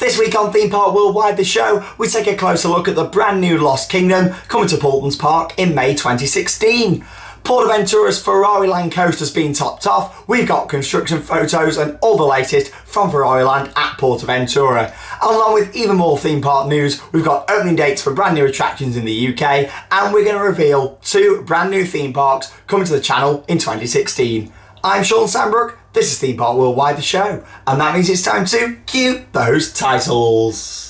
This week on Theme Park Worldwide, the show, we take a closer look at the brand new Lost Kingdom coming to Paultons Park in May 2016. Portaventura's Ferrari Land coaster's been topped off. We've got construction photos and all the latest from Ferrari Land at Portaventura. Along with even more theme park news, we've got opening dates for brand new attractions in the UK, and we're going to reveal 2 brand new theme parks coming to the channel in 2016. I'm Shawn Sanbrooke, this is Theme Park Worldwide, the show, and that means it's time to cue those titles.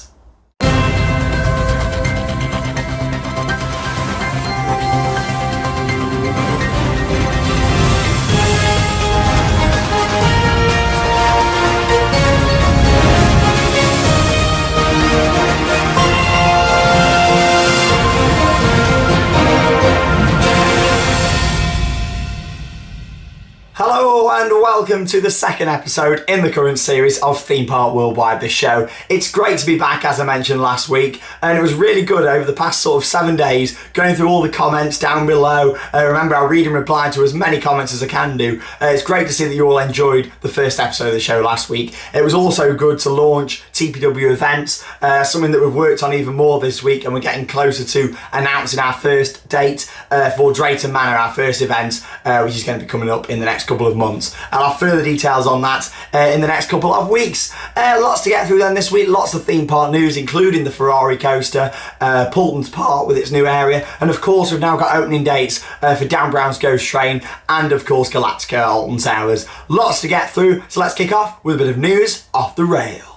Hello and welcome to the second episode in the current series of Theme Park Worldwide, the show. It's great to be back, as I mentioned last week, and it was really good over the past sort of 7 days going through all the comments down below. Remember, I read and reply to as many comments as I can do. It's great to see that you all enjoyed the first episode of the show last week. It was also good to launch TPW events, something that we've worked on even more this week, and we're getting closer to announcing our first date for Drayton Manor, our first event, which is going to be coming up in the next couple of months. I'll have further details on that in the next couple of weeks. Lots to get through then this week, lots of theme park news, including the Ferrari coaster, Paultons Park with its new area, and of course we've now got opening dates for Dan Brown's Ghost Train and of course Galactica at Alton Towers. Lots to get through, so let's kick off with a bit of news off the rails.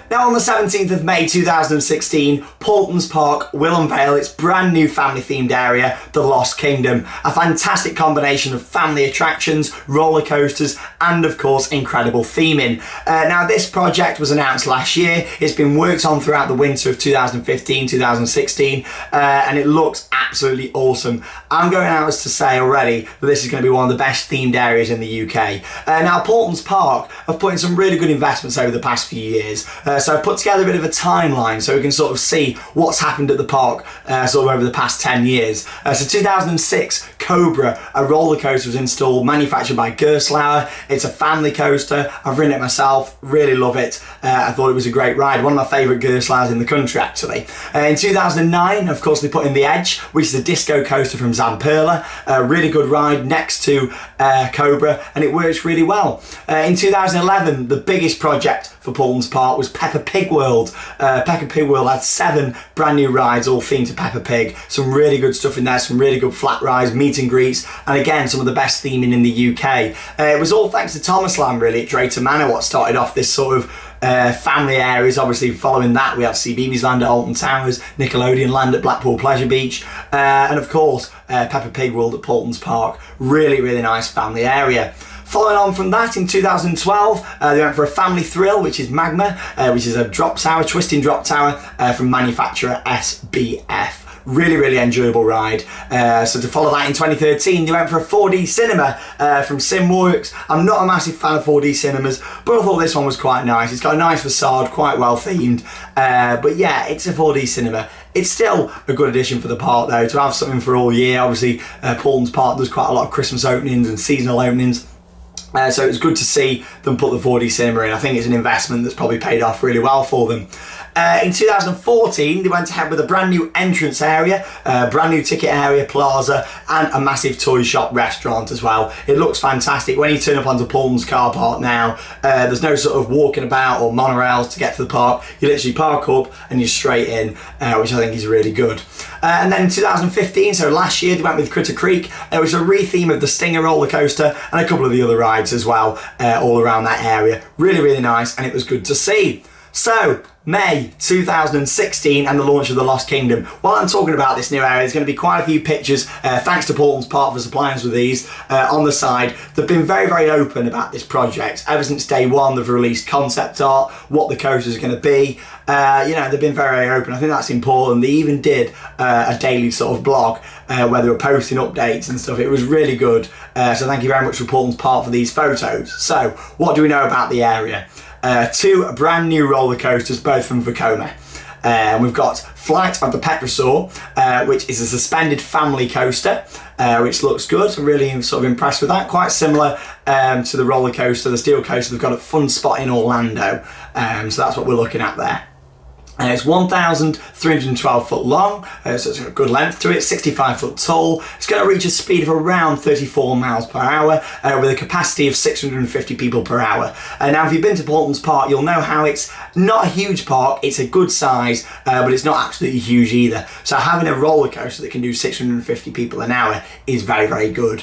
Now on the 17th of May 2016, Paultons Park will unveil its brand new family themed area, the Lost Kingdom. A fantastic combination of family attractions, roller coasters, and of course incredible theming. Now this project was announced last year. It's been worked on throughout the winter of 2015-2016 and it looks absolutely awesome. I'm going out as to say already that this is going to be one of the best themed areas in the UK. Now Paultons Park have put in some really good investments over the past few years. So I've put together a bit of a timeline so we can sort of see what's happened at the park sort of over the past 10 years. So 2006, Cobra, a roller coaster was installed, manufactured by Gerstlauer. It's a family coaster. I've ridden it myself, really love it. I thought it was a great ride, one of my favourite Gerstlauers in the country actually. In 2009, of course, they put in the Edge, which is a disco coaster from Zamperla. A really good ride next to Cobra, and it works really well. In 2011, the biggest project for Paultons Park was Peppa Pig World. Peppa Pig World had 7 brand new rides, all themed to Peppa Pig. Some really good stuff in there, some really good flat rides, meet and greets, and again, some of the best theming in the UK. It was all thanks to Thomas Land really at Drayton Manor what started off this sort of family areas. Obviously following that we have CBeebies Land at Alton Towers, Nickelodeon Land at Blackpool Pleasure Beach, and of course Peppa Pig World at Paultons Park. Really, really nice family area. Following on from that, in 2012, they went for a family thrill, which is Magma, which is a drop tower, twisting drop tower from manufacturer SBF. Really, really enjoyable ride. So to follow that in 2013, they went for a 4D cinema from SimWorks. I'm not a massive fan of 4D cinemas, but I thought this one was quite nice. It's got a nice facade, quite well themed. But yeah, it's a 4D cinema. It's still a good addition for the park though, to have something for all year. Obviously, Paultons Park does quite a lot of Christmas openings and seasonal openings. So it was good to see them put the 4D cinema in. I think it's an investment that's probably paid off really well for them. In 2014, they went ahead with a brand new entrance area, brand new ticket area, plaza, and a massive toy shop restaurant as well. It looks fantastic. When you turn up onto Paultons car park now, there's no sort of walking about or monorails to get to the park. You literally park up and you're straight in, which I think is really good. And then in 2015, so last year, they went with Critter Creek. It was a re-theme of the Stinger roller coaster and a couple of the other rides as well, all around that area. Really, really nice, and it was good to see. So, May 2016 and the launch of the Lost Kingdom. While I'm talking about this new area, there's going to be quite a few pictures, thanks to Paultons Park for supplying us with these on the side. They've been very, very open about this project. Ever since day one, they've released concept art, what the coaster is going to be. They've been very, very open. I think that's important. They even did a daily sort of blog where they were posting updates and stuff. It was really good. So thank you very much for Paultons Park for these photos. So, what do we know about the area? 2 brand new roller coasters, both from Vekoma. We've got Flight of the Petrosaur, which is a suspended family coaster, which looks good. I'm really sort of impressed with that. Quite similar to the roller coaster, the steel coaster they've got at Fun Spot in Orlando. So that's what we're looking at there. It's 1,312 foot long, so it's got a good length to it, 65 foot tall. It's going to reach a speed of around 34 miles per hour with a capacity of 650 people per hour. Now, if you've been to Paultons Park, you'll know how it's not a huge park, it's a good size, but it's not absolutely huge either. So having a roller coaster that can do 650 people an hour is very, very good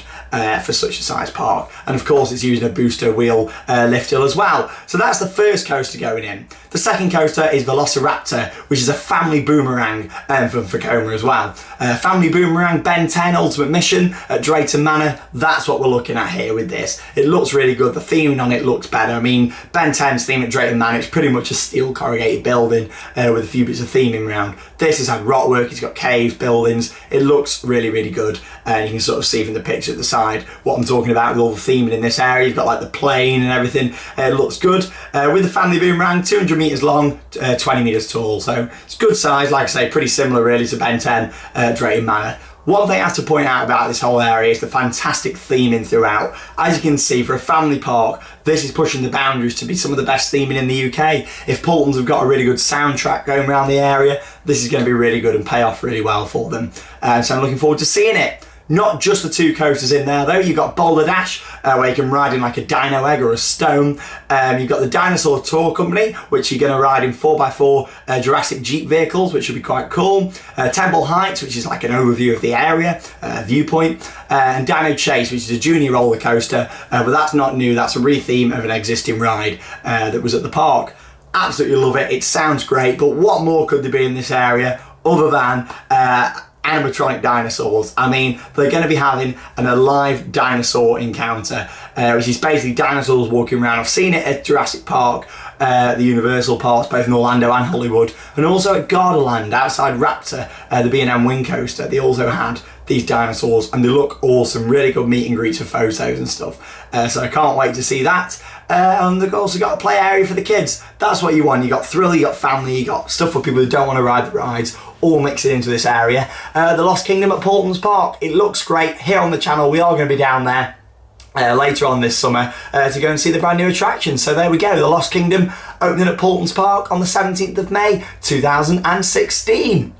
for such a size park. And of course, it's using a booster wheel lift hill as well. So that's the first coaster going in. The second coaster is Velociraptor, which is a family boomerang from Vekoma as well. Family boomerang, Ben 10, Ultimate Mission at Drayton Manor. That's what we're looking at here with this. It looks really good. The theming on it looks better. I mean, Ben 10's theme at Drayton Manor, it's pretty much a steel corrugated building with a few bits of theming around. This has had rock work, it's got caves, buildings. It looks really, really good. And you can sort of see from the picture at the side what I'm talking about with all the theming in this area. You've got like the plane and everything. It looks good. With the family boomerang, 200 metres long, 20 metres tall. So it's good size, like I say, pretty similar really to Ben 10 Drayton Manor. One thing I have to point out about this whole area is the fantastic theming throughout. As you can see, for a family park, this is pushing the boundaries to be some of the best theming in the UK. If Paultons have got a really good soundtrack going around the area, this is going to be really good and pay off really well for them. So I'm looking forward to seeing it. Not just the two coasters in there though, you've got Boulder Dash, where you can ride in like a dino egg or a stone. You've got the Dinosaur Tour Company, which you're going to ride in 4x4 Jurassic Jeep vehicles, which will be quite cool. Temple Heights, which is like an overview of the area, viewpoint. And Dino Chase, which is a junior roller coaster, but that's not new, that's a re-theme of an existing ride that was at the park. Absolutely love it, it sounds great, but what more could there be in this area other than animatronic dinosaurs? I mean, they're going to be having an alive dinosaur encounter, which is basically dinosaurs walking around. I've seen it at Jurassic Park, the Universal parks, both in Orlando and Hollywood, and also at Gardaland outside Raptor, the B&M Wing Coaster. They also had these dinosaurs and they look awesome, really good meet and greets for photos and stuff. So I can't wait to see that. And they've also got a play area for the kids. That's what you want. You got thrill, you got family, you got stuff for people who don't want to ride the rides, all mixed into this area. The Lost Kingdom at Paultons Park. It looks great. Here on the channel, we are going to be down there later on this summer to go and see the brand new attraction. So there we go, the Lost Kingdom opening at Paultons Park on the 17th of May 2016.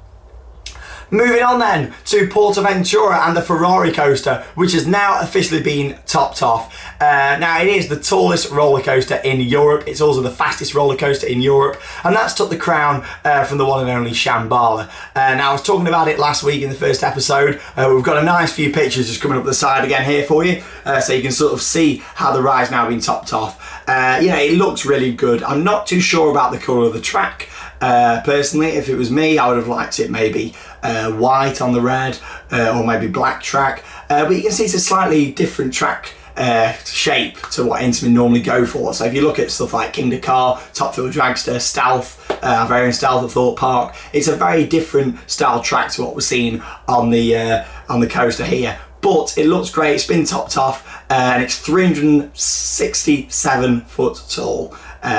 Moving on then to Portaventura and the Ferrari coaster, which has now officially been topped off. Now it is the tallest roller coaster in Europe. It's also the fastest roller coaster in Europe, and that's took the crown from the one and only Shambhala. Now I was talking about it last week in the first episode. We've got a nice few pictures just coming up the side again here for you, so you can sort of see how the ride's now been topped off. You know, it looks really good. I'm not too sure about the colour of the track. Personally, if it was me, I would have liked it maybe white on the red, or maybe black track. But you can see it's a slightly different track shape to what Intamin normally go for. So if you look at stuff like King Dakar, Top Thrill Dragster, Stealth, Variant Stealth at Thorpe Park, it's a very different style track to what we're seeing on the coaster here. But it looks great, it's been topped off, and it's 367 foot tall.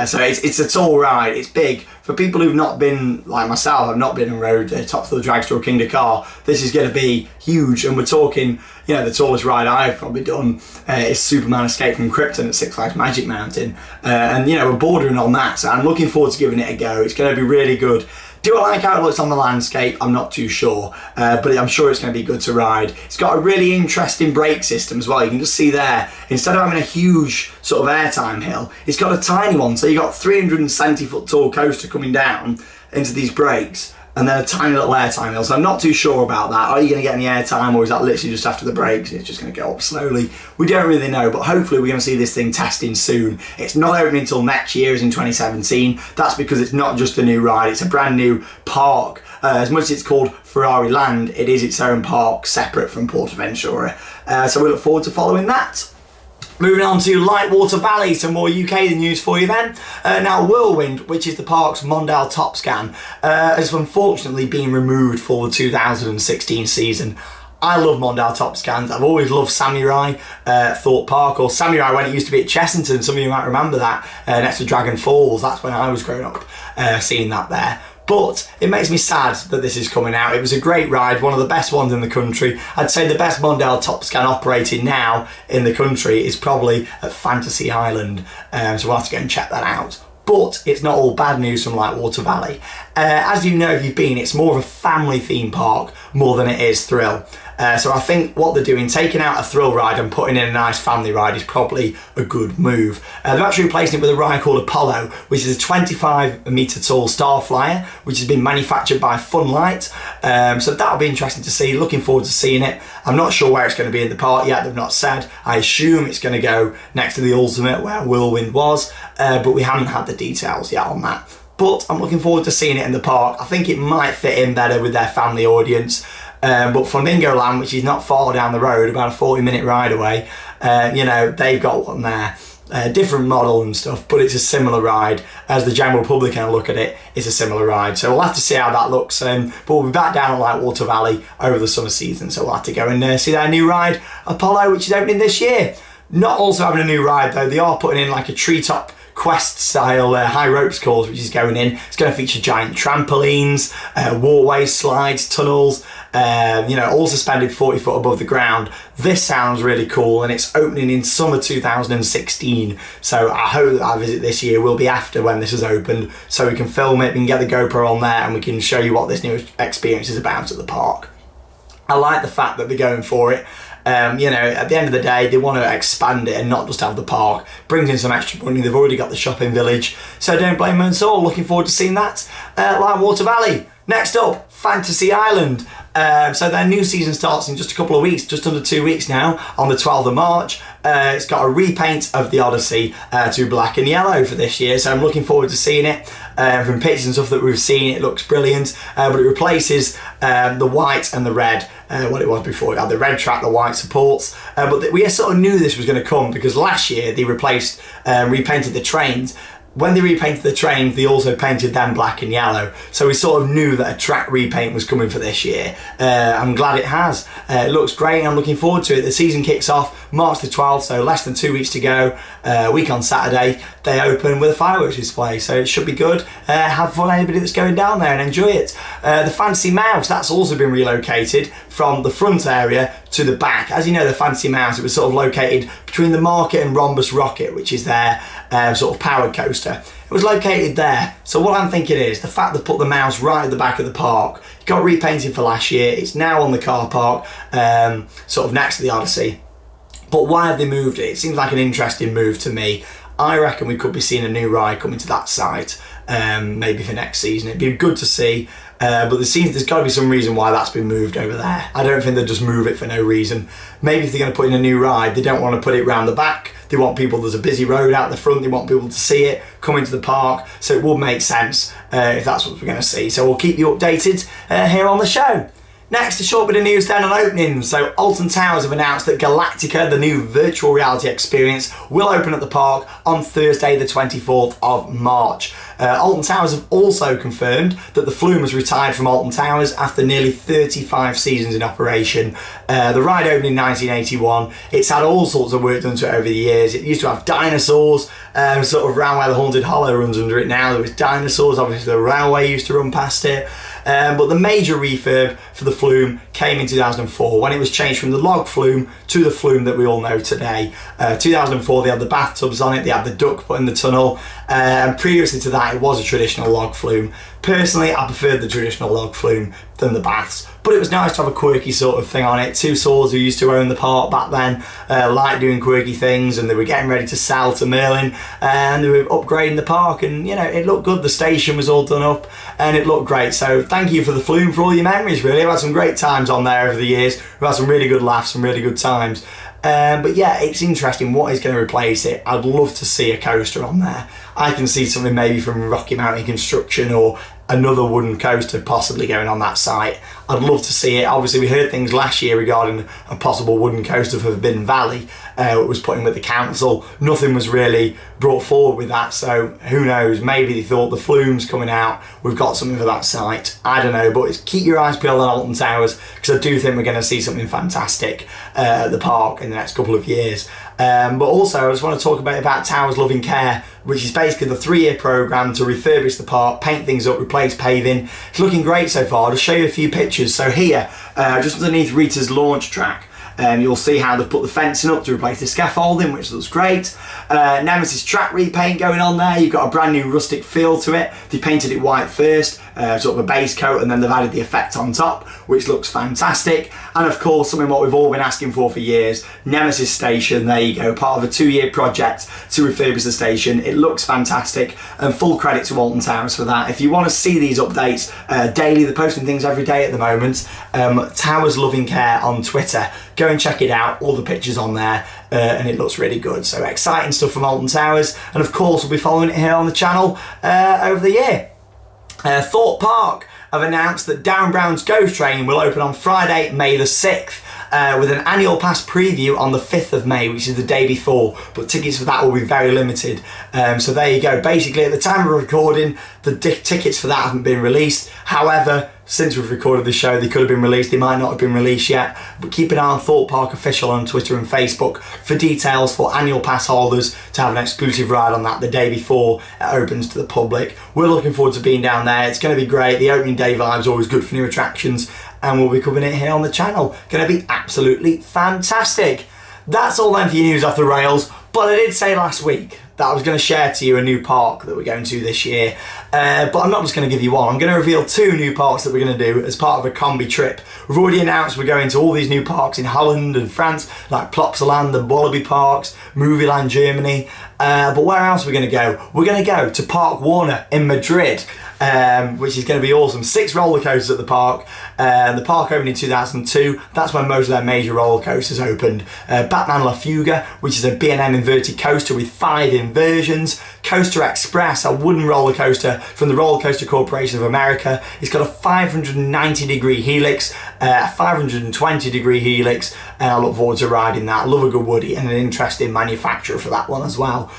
So it's a tall ride, it's big. For people who've not been, like myself, I've not been and rode Top Thrill Dragster or King Dakar, this is going to be huge. And we're talking, you know, the tallest ride I've probably done is Superman Escape from Krypton at Six Flags Magic Mountain. And, you know, we're bordering on that, so I'm looking forward to giving it a go. It's going to be really good. Do I like how it looks on the landscape? I'm not too sure, but I'm sure it's going to be good to ride. It's got a really interesting brake system as well. You can just see there, instead of having a huge sort of airtime hill, it's got a tiny one. So you've got 370 foot tall coaster coming down into these brakes, and then a tiny little airtime hill. So I'm not too sure about that. Are you going to get any airtime, or is that literally just after the brakes and it's just going to go up slowly? We don't really know, but hopefully we're going to see this thing testing soon. It's not opening until next year, as in 2017. That's because it's not just a new ride, it's a brand new park. As much as it's called Ferrari Land, it is its own park, separate from Portaventura. So we look forward to following that. Moving on to Lightwater Valley, some more UK news for you then. Now Whirlwind, which is the park's Mondale Top Scan, has unfortunately been removed for the 2016 season. I love Mondale Top Scans. I've always loved Samurai Thorpe Park, or Samurai when it used to be at Chessington. Some of you might remember that, next to Dragon Falls. That's when I was growing up, seeing that there. But it makes me sad that this is coming out. It was a great ride, one of the best ones in the country. I'd say the best Mondale top scan operating now in the country is probably at Fantasy Island. So we'll have to go and check that out. But it's not all bad news from Lightwater Valley. As you know, if you've been, it's more of a family theme park more than it is thrill. So I think what they're doing, taking out a thrill ride and putting in a nice family ride, is probably a good move. They're actually replacing it with a ride called Apollo, which is a 25-metre tall star flyer, which has been manufactured by Funlight. So that'll be interesting to see. Looking forward to seeing it. I'm not sure where it's going to be in the park yet. They've not said. I assume it's going to go next to the Ultimate where Whirlwind was, but we haven't had the details yet on that. But I'm looking forward to seeing it in the park. I think it might fit in better with their family audience. But Flamingo Land, which is not far down the road, about a 40-minute ride away, you know, they've got one there. Different model and stuff, but it's a similar ride. As the general public can look at it, it's a similar ride. So we'll have to see how that looks. But we'll be back down at Lightwater Valley over the summer season. So we'll have to go and see their new ride, Apollo, which is opening this year. Not also having a new ride though. They are putting in like a treetop quest style high ropes course, which is going in. It's going to feature giant trampolines, walkways, slides, tunnels, you know, all suspended 40 foot above the ground. This sounds really cool, and it's opening in summer 2016. So I hope that our visit this year will be after when this is opened, so we can film it, we can get the GoPro on there, and we can show you what this new experience is about at the park. I like the fact that they're going for it. You know, at the end of the day, they want to expand it and not just have the park. Brings in some extra money. They've already got the shopping village, so don't blame them at all. Looking forward to seeing that. Lightwater Valley. Next up, Fantasy Island. So their new season starts in just a couple of weeks, just under 2 weeks now, on the 12th of March. It's got a repaint of the Odyssey to black and yellow for this year, so I'm looking forward to seeing it. From pictures and stuff that we've seen, it looks brilliant, but it replaces the white and the red, what it was before. It had the red track, the white supports, but we sort of knew this was going to come because last year they repainted the trains. When they repainted the trains, they also painted them black and yellow. So we sort of knew that a track repaint was coming for this year. I'm glad it has. It looks great. I'm looking forward to it. The season kicks off March the 12th, so less than 2 weeks to go. Week on Saturday, they open with a fireworks display, so it should be good. Have fun, anybody that's going down there, and enjoy it. The Fancy Mouse, that's also been relocated from the front area to the back. As you know, the Fancy Mouse, it was sort of located between the Market and Rhombus Rocket, which is their sort of powered coaster. It was located there. So what I'm thinking is the fact they've put the Mouse right at the back of the park. It got repainted for last year. It's now on the car park, sort of next to the Odyssey. But why have they moved it? It seems like an interesting move to me. I reckon we could be seeing a new ride coming to that site, maybe for next season. It'd be good to see. But there's got to be some reason why that's been moved over there. I don't think they'll just move it for no reason. Maybe if they're going to put in a new ride, they don't want to put it round the back. They want people, there's a busy road out the front, they want people to see it, come into the park. So it would make sense if that's what we're going to see. So we'll keep you updated here on the show. Next, a short bit of news then on openings. So Alton Towers have announced that Galactica, the new virtual reality experience, will open at the park on Thursday the 24th of March. Alton Towers have also confirmed that the Flume has retired from Alton Towers after nearly 35 seasons in operation. The ride opened in 1981. It's had all sorts of work done to it over the years. It used to have dinosaurs, sort of around where the Haunted Hollow runs under it now. There was dinosaurs, obviously the railway used to run past it. But the major refurb for the Flume came in 2004 when it was changed from the log Flume to the Flume that we all know today. 2004 they had the bathtubs on it, they had the duck put in the tunnel, and previously to that it was a traditional log Flume. Personally, I preferred the traditional log Flume than the baths, but it was nice to have a quirky sort of thing on it. Two swords who used to own the park back then liked doing quirky things, and they were getting ready to sell to Merlin, and they were upgrading the park, and you know, it looked good. The station was all done up and it looked great. So thank you for the Flume for all your memories, really. I've had some great times on there over the years. We've had some really good laughs, some really good times. But yeah, it's interesting what is going to replace it. I'd love to see a coaster on there. I can see something maybe from Rocky Mountain Construction or another wooden coaster possibly going on that site. I'd love to see it. Obviously we heard things last year regarding a possible wooden coaster for Forbidden Valley, was put in with the council. Nothing was really brought forward with that, so who knows, maybe they thought the flume's coming out, we've got something for that site, I don't know, but keep your eyes peeled on Alton Towers, because I do think we're going to see something fantastic at the park in the next couple of years. But also I just want to talk about Towers Loving Care, which is basically the 3-year programme to refurbish the park, paint things up, replace paving. It's looking great so far. I'll just show you a few pictures. So here, just underneath Rita's launch track, you'll see how they've put the fencing up to replace the scaffolding, which looks great. Nemesis track repaint going on there. You've got a brand new rustic feel to it. They painted it white first, sort of a base coat, and then they've added the effect on top, which looks fantastic. And of course, something what we've all been asking for years, Nemesis Station. There you go, part of a 2-year project to refurbish the station. It looks fantastic, and full credit to Alton Towers for that. If you want to see these updates daily, they're posting things every day at the moment. Towers Loving Care on Twitter. Go and check it out, all the pictures on there, and it looks really good. So exciting stuff from Alton Towers, and of course we'll be following it here on the channel over the year. Thorpe Park have announced that Darren Brown's Ghost Train will open on Friday, May the 6th. With an annual pass preview on the 5th of May, which is the day before, but tickets for that will be very limited. So there you go. Basically, at the time of recording, the tickets for that haven't been released. However, since we've recorded the show, they could have been released. They might not have been released yet, but keep an eye on Thorpe Park Official on Twitter and Facebook for details for annual pass holders to have an exclusive ride on that the day before it opens to the public. We're looking forward to being down there. It's going to be great. The opening day vibe's always good for new attractions, and we'll be covering it here on the channel. Going to be absolutely fantastic. That's all then for your news off the rails, but I did say last week that I was going to share to you a new park that we're going to this year, but I'm not just going to give you one. I'm going to reveal 2 new parks that we're going to do as part of a combi trip. We've already announced we're going to all these new parks in Holland and France, like Plopsaland and Wallaby Parks, Movieland Germany, but where else are we going to go? We're going to go to Park Warner in Madrid, which is going to be awesome. 6 roller coasters at the park. The park opened in 2002. That's when most of their major roller coasters opened. Batman La Fuga, which is a B&M inverted coaster with 5 inversions. Coaster Express, a wooden roller coaster from the Roller Coaster Corporation of America. It's got a 590-degree helix, a 520-degree helix, and I look forward to riding that. I love a good woody and an interesting manufacturer for that one as well.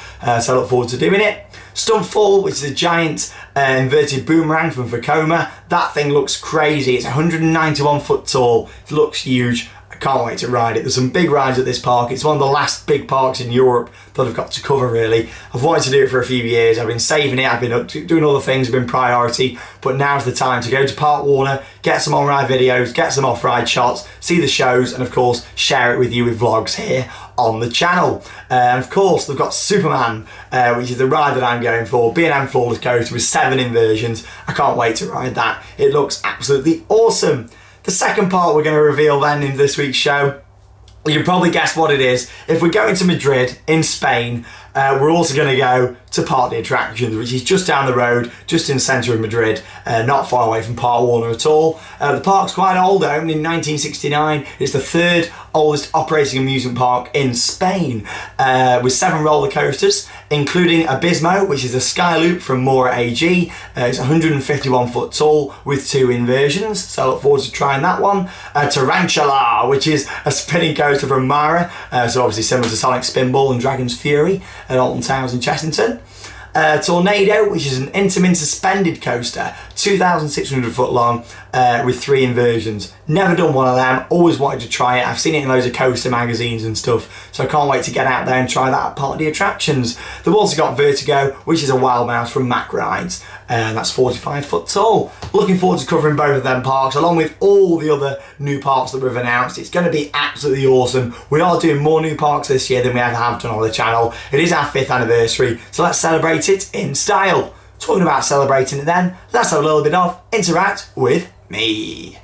So I look forward to doing it. Stuntfall, which is a giant inverted boomerang from Vekoma. That thing looks crazy. It's 191 foot tall. It looks huge. I can't wait to ride it. There's some big rides at this park. It's one of the last big parks in Europe that I've got to cover, really. I've wanted to do it for a few years. I've been saving it. I've been doing other things, have been priority, but now's the time to go to Park Warner, get some on-ride videos, get some off-ride shots, see the shows, and of course, share it with you with vlogs here on the channel. And of course, they've got Superman, which is the ride that I'm going for. B&M Flawless Coaster with 7 inversions. I can't wait to ride that. It looks absolutely awesome. The second part we're going to reveal then in this week's show, you can probably guess what it is. If we're going to Madrid in Spain, we're also going to go to Park the Attractions, which is just down the road, just in the centre of Madrid, not far away from Park Warner at all. The park's quite old, it opened in 1969. It's the 3rd oldest operating amusement park in Spain, with 7 roller coasters, including Abismo, which is a sky loop from Mora AG. It's 151 foot tall with 2 inversions, so I look forward to trying that one. Tarantula, which is a spinning coaster from Mara, so obviously similar to Sonic Spinball and Dragon's Fury at Alton Towers in Chessington. Tornado, which is an Intamin suspended coaster, 2,600 foot long, with 3 inversions. Never done one of them, always wanted to try it. I've seen it in loads of coaster magazines and stuff, so I can't wait to get out there and try that at Part of the Attractions. They've also got Vertigo, which is a wild mouse from Mack Rides, and that's 45 foot tall. Looking forward to covering both of them parks, along with all the other new parks that we've announced. It's going to be absolutely awesome. We are doing more new parks this year than we ever have done on the channel. It is our 5th anniversary, so let's celebrate it in style. Talking about celebrating it then, let's have a little bit of Interact with me.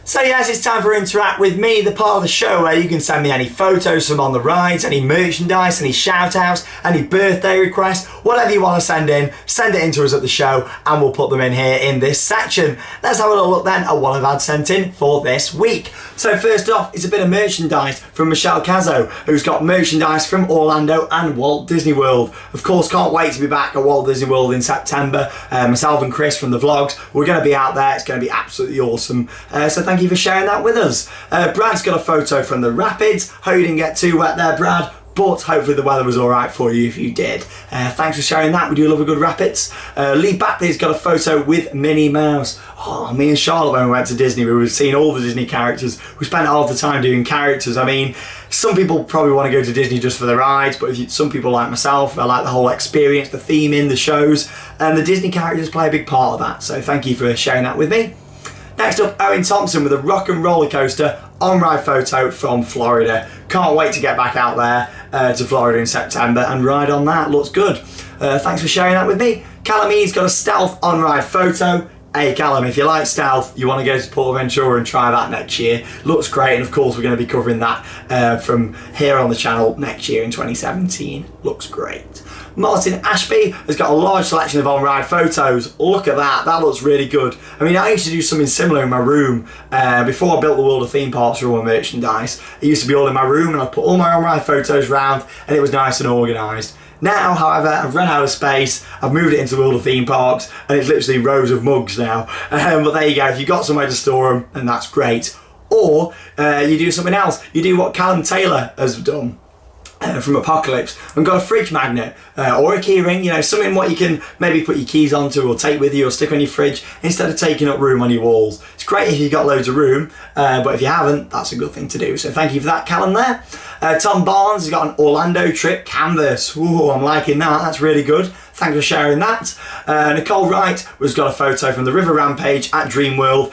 So yes, it's time for Interact with me, the part of the show where you can send me any photos from on the rides, any merchandise, any shout outs, any birthday requests, whatever you want to send it in to us at the show and we'll put them in here in this section. Let's have a little look then at what I've had sent in for this week. So first off, it's a bit of merchandise from Michelle Cazzo, who's got merchandise from Orlando and Walt Disney World. Of course, can't wait to be back at Walt Disney World in September. Myself and Chris from the vlogs, we're going to be out there. It's going to be absolutely awesome. So thank thank you for sharing that with us. Brad's got a photo from the Rapids. Hope you didn't get too wet there, Brad, but hopefully the weather was alright for you if you did. Thanks for sharing that. We do love a good Rapids. Lee Batley's got a photo with Minnie Mouse. Oh, me and Charlotte, when we went to Disney, we were seeing all the Disney characters. We spent half the time doing characters. I mean, some people probably want to go to Disney just for the rides, but some people like myself, I like the whole experience, the theming, the shows, and the Disney characters play a big part of that. So thank you for sharing that with me. Next up, Owen Thompson with a rock and roller coaster on-ride photo from Florida. Can't wait to get back out there to Florida in September and ride on that. Looks good. Thanks for sharing that with me. Callum E's got a stealth on-ride photo. Hey Callum, if you like stealth, you want to go to Portaventura and try that next year. Looks great, and of course we're going to be covering that from here on the channel next year in 2017. Looks great. Martin Ashby has got a large selection of on-ride photos. Look at that, that looks really good. I mean, I used to do something similar in my room before I built the World of Theme Parks for all my merchandise. It used to be all in my room, and I'd put all my on-ride photos round, and it was nice and organised. Now, however, I've run out of space, I've moved it into World of Theme Parks, and it's literally rows of mugs now. But there you go, if you've got somewhere to store them, then that's great. Or you do something else, you do what Callum Taylor has done. From Apocalypse, and got a fridge magnet or a key ring, you know, something what you can maybe put your keys onto or take with you or stick on your fridge instead of taking up room on your walls. It's great if you've got loads of room, but if you haven't, that's a good thing to do. So thank you for that, Callum there. Tom Barnes has got an Orlando trip canvas. Ooh, I'm liking that, that's really good. Thanks for sharing that. Nicole Wright has got a photo from the River Rampage at Dreamworld.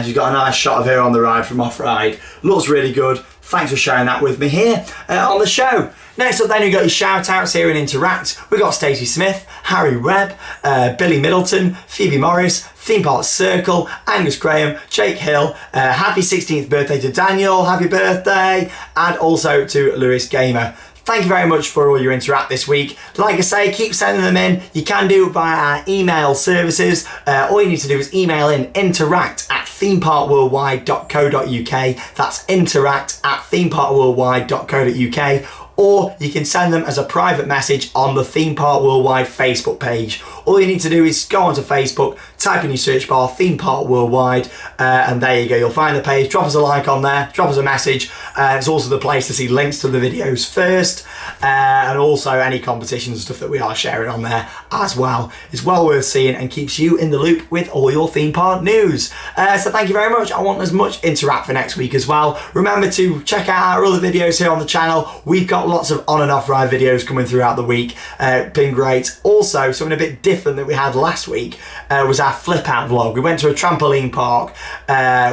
She's got a nice shot of her on the ride from off-ride. Looks really good. Thanks for sharing that with me here on the show. Next up then, we've got your shout outs here and Interact. We've got Stacey Smith, Harry Webb, Billy Middleton, Phoebe Morris, Theme Park Circle, Angus Graham, Jake Hill. Happy 16th birthday to Daniel, happy birthday, and also to Lewis Gamer. Thank you very much for all your Interact this week. Like I say, keep sending them in. You can do it via our email services. All you need to do is email in interact@themeparkworldwide.co.uk. That's interact@themeparkworldwide.co.uk. Or you can send them as a private message on the Theme Park Worldwide Facebook page. All you need to do is go onto Facebook, type in your search bar, Theme Park Worldwide, and there you go, you'll find the page. Drop us a like on there, drop us a message. It's also the place to see links to the videos first, and also any competitions and stuff that we are sharing on there as well. It's well worth seeing and keeps you in the loop with all your theme park news. So thank you very much. I want as much Interact for next week as well. Remember to check out our other videos here on the channel. We've got lots of on and off ride videos coming throughout the week. Been great. Also, something a bit different that we had last week was our flip out vlog. We went to a trampoline park,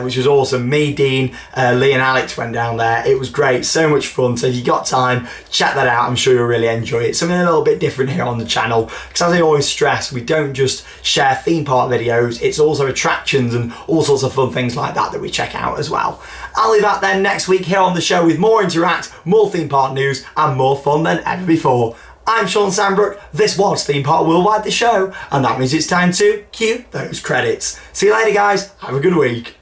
which was awesome. Me, Dean, Lee and Alex went down there. It was great, so much fun. So if you got time, check that out. I'm sure you'll really enjoy it. Something a little bit different here on the channel, because as I always stress, we don't just share theme park videos, it's also attractions and all sorts of fun things like that that we check out as well. I'll be back then next week here on the show with more Interact, more theme park news, and more fun than ever before. I'm Shawn Sanbrooke, this was Theme Park Worldwide, the show, and that means it's time to cue those credits. See you later guys, have a good week.